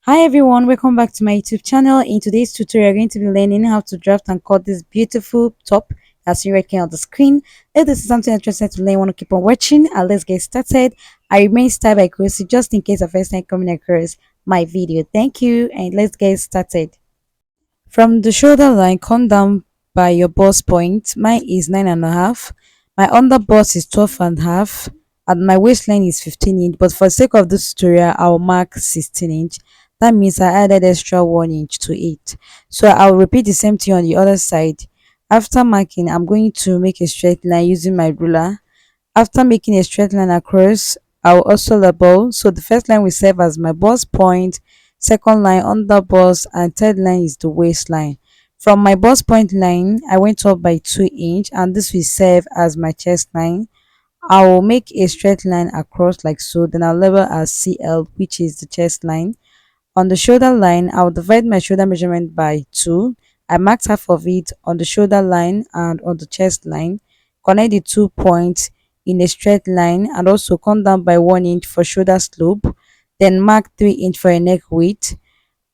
Hi everyone, welcome back to my YouTube channel. In today's tutorial, we're going to be learning how to draft and cut this beautiful top as you right here on the screen. If this is something you're interested to learn, want to keep on watching, and let's get started. I remain style by Kosi just in case of first time coming across my video. Thank you, and let's get started. From the shoulder line, come down by your bust point. Mine is 9.5. My under bust is 12.5. And my waistline is 15 inch. But for the sake of this tutorial, I'll mark 16 inch. That means I added extra 1 inch to it. So I'll repeat the same thing on the other side. After marking, I'm going to make a straight line using my ruler. After making a straight line across, I will also label. So the first line will serve as my bust point, second line under bust, and third line is the waistline. From my bust point line, I went up by 2 inch, and this will serve as my chest line. I will make a straight line across like so, then I'll label as CL, which is the chest line. On the shoulder line, I will divide my shoulder measurement by 2. I marked half of it on the shoulder line and on the chest line. Connect the 2 points in a straight line and also come down by 1 inch for shoulder slope. Then mark 3 inch for a neck width.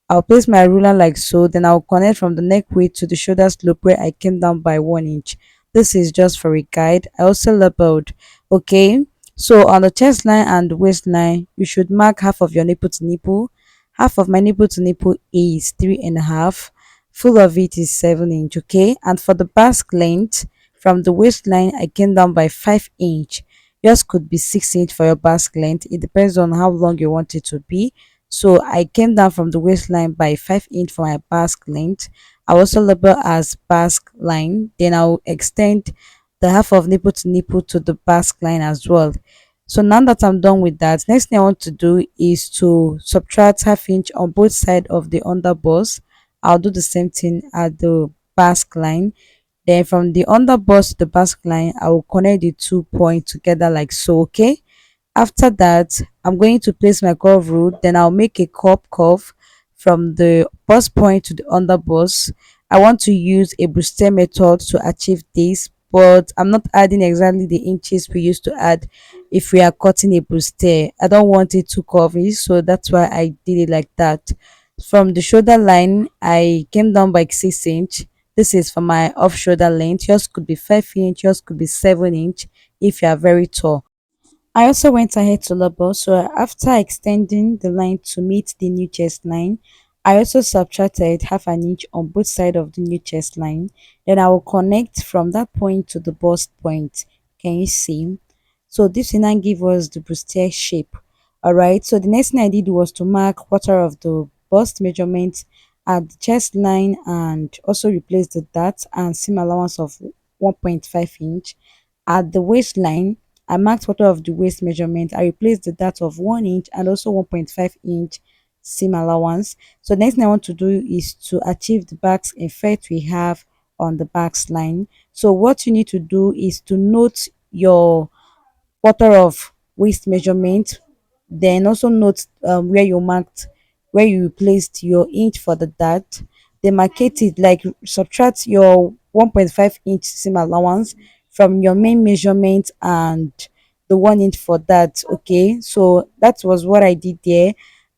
I'll place my ruler like so, then I'll connect from the neck width to the shoulder slope where I came down by 1 inch. This is just for a guide. I also labeled. Okay, so on the chest line and the waistline, you should mark half of your nipple to nipple. Half of my nipple to nipple is 3.5. Full of it is 7 inch. Okay, and for the basque length, from the waistline, I came down by 5 inch. Yours could be 6 inch for your basque length. It depends on how long you want it to be. So I came down from the waistline by 5 inch for my basque length. I also label as basque line. Then I'll extend the half of nipple to nipple to the basque line as well. So now that I'm done with that, next thing I want to do is to subtract half inch on both sides of the under bust. I'll do the same thing at the basque line. Then from the under bust to the basque line, I will connect the 2 points together like so. Okay. After that, I'm going to place my curve rule. Then I'll make a curve from the bust point to the under bust. I want to use a bustier method to achieve this, but I'm not adding exactly the inches we used to add if we are cutting a bustier. I don't want it too curvy, so that's why I did it like that. From the shoulder line, I came down by 6 inch. This is for my off shoulder length. Yours could be 5 inch, yours could be 7 inch if you are very tall. I also went ahead to label, so after extending the line to meet the new chest line, I also subtracted half an inch on both sides of the new chest line. Then I will connect from that point to the bust point. Can you see? So this will now give us the bustier shape. Alright, so the next thing I did was to mark quarter of the bust measurement at the chest line and also replace the dart and seam allowance of 1.5 inch. At the waistline, I marked quarter of the waist measurement. I replaced the dart of 1 inch and also 1.5 inch seam allowance. So next thing I want to do is to achieve the back effect we have on the back line. So what you need to do is to note your quarter of waist measurement, then also note where you marked, where you placed your inch for the dart. Then market it, like subtract your 1.5 inch seam allowance from your main measurement and the 1 inch for that. Okay, so that was what I did there.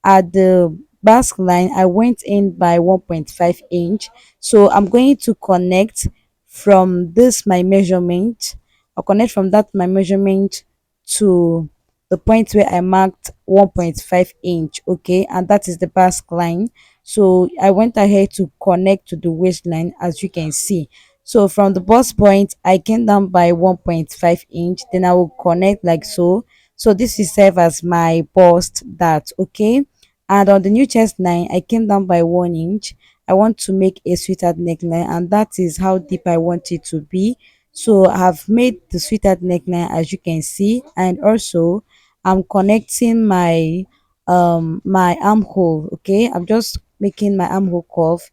At the basque line, I went in by 1.5 inch. So I'm going to connect from this my measurement. I'll connect from that my measurement to the point where I marked 1.5 inch. Okay, and that is the basque line. So I went ahead to connect to the waistline, as you can see. So from the bust point, I came down by 1.5 inch. Then I will connect like so. So this is serve as my bust that. Okay, and on the new chest line, I came down by 1 inch. I want to make a sweetheart neckline, and that is how deep I want it to be. So I've made the sweetheart neckline, as you can see, and also I'm connecting my armhole. Okay, I'm just making my armhole curve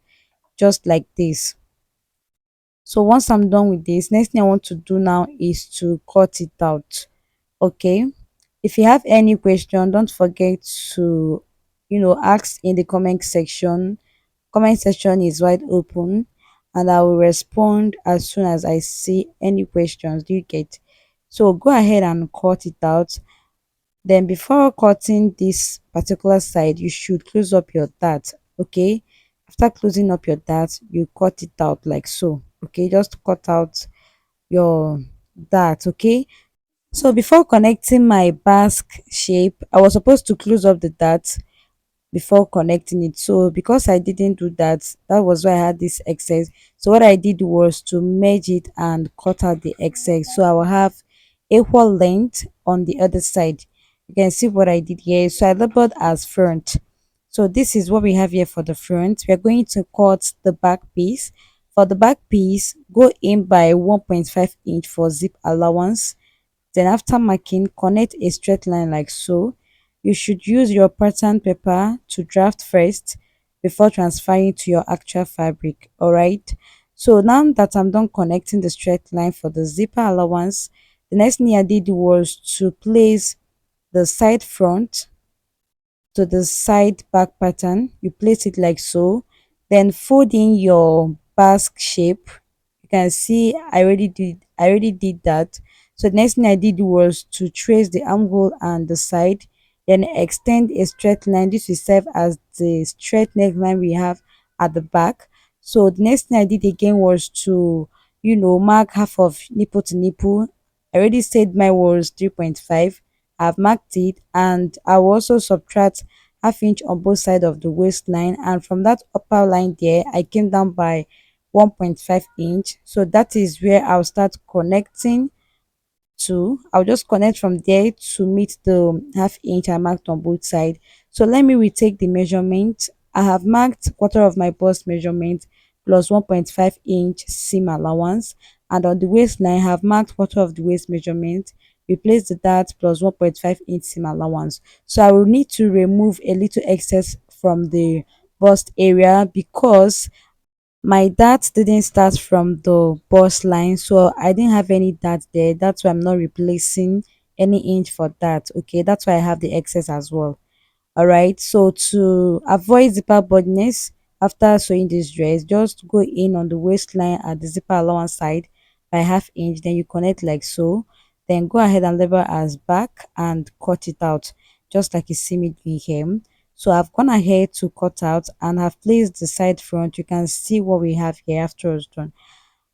just like this. So once I'm done with this, next thing I want to do now is to cut it out. Okay, if you have any question, don't forget to ask in the comment section is wide open, and I will respond as soon as I see any questions. Do you get? So go ahead and cut it out. Then before cutting this particular side, you should close up your dart. Okay. After closing up your dart, you cut it out like so. Okay, just cut out your dart. Okay. So before connecting my basque shape, I was supposed to close up the dart before connecting it. So because I didn't do that, that was why I had this excess. So what I did was to merge it and cut out the excess. So I will have equal length on the other side. You can see what I did here. So I labeled as front. So this is what we have here for the front. We are going to cut the back piece. For the back piece, go in by 1.5 inch for zip allowance. Then after marking, connect a straight line like so. You should use your pattern paper to draft first before transferring to your actual fabric. Alright. So now that I'm done connecting the straight line for the zipper allowance, the next thing I did was to place the side front to the side back pattern. You place it like so, then fold in your basque shape. You can see I already did that. So the next thing I did was to trace the armhole and the side, then extend a straight line. This will serve as the straight neckline we have at the back. So the next thing I did again was to, mark half of nipple to nipple. I already said mine was 3.5. I've marked it, and I will also subtract half inch on both sides of the waistline, and from that upper line there I came down by 1.5 inch. So that is where I'll start connecting to. I'll just connect from there to meet the half inch I marked on both sides. So let me retake the measurement. I have marked quarter of my bust measurement plus 1.5 inch seam allowance, and on the waistline I have marked quarter of the waist measurement. Replace the dart plus 1.5 inch seam allowance. So I will need to remove a little excess from the bust area because my dart didn't start from the bust line, so I didn't have any dart there. That's why I'm not replacing any inch for that. Okay, that's why I have the excess as well. All right, so to avoid zipper baldness after sewing this dress, just go in on the waistline at the zipper allowance side by half inch, then you connect like so, then go ahead and label as back and cut it out just like you see me doing here. So I've gone ahead to cut out and have placed the side front. You can see what we have here after it's done.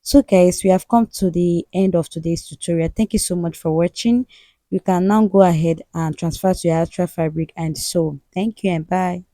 So guys, we have come to the end of today's tutorial. Thank you so much for watching. You can now go ahead and transfer to your actual fabric and sew. Thank you and bye.